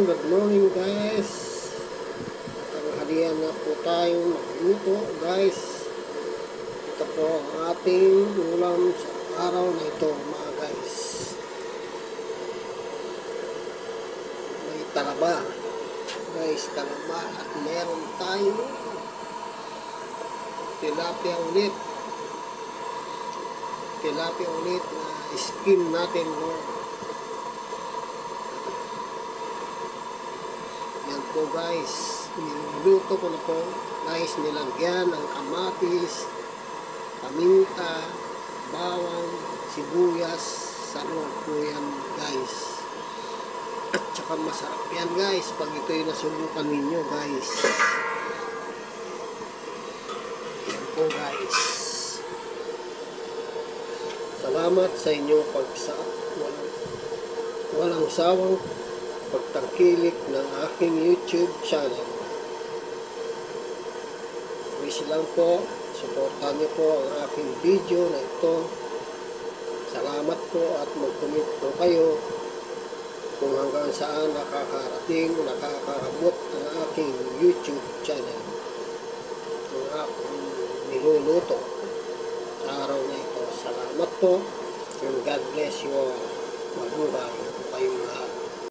morning guys. Tanghalian na po tayo magluto guys. Ito po ang ating ulam sa araw na ito mga guys. May talaba guys, talaba at meron tayo tilapia ulit na skin natin no? Yan po guys, niluto ko na po guys, nilagyan ng kamatis, paminta, bawang, sibuyas sa loob po yan guys. At saka masarap yan guys pag ito'y nasubukan ninyo guys. Yan po guys. Salamat sa inyong walang sawang pagtangkilik ng aking YouTube channel. Please lang po, supportan niyo po ang aking video na ito. Salamat po at mag-comment po kayo kung hanggang saan nakakaabot ang aking YouTube channel. Ang aking niluluto sa araw na ito. Salamat po and God bless you all. Mabuhay po kayong lahat.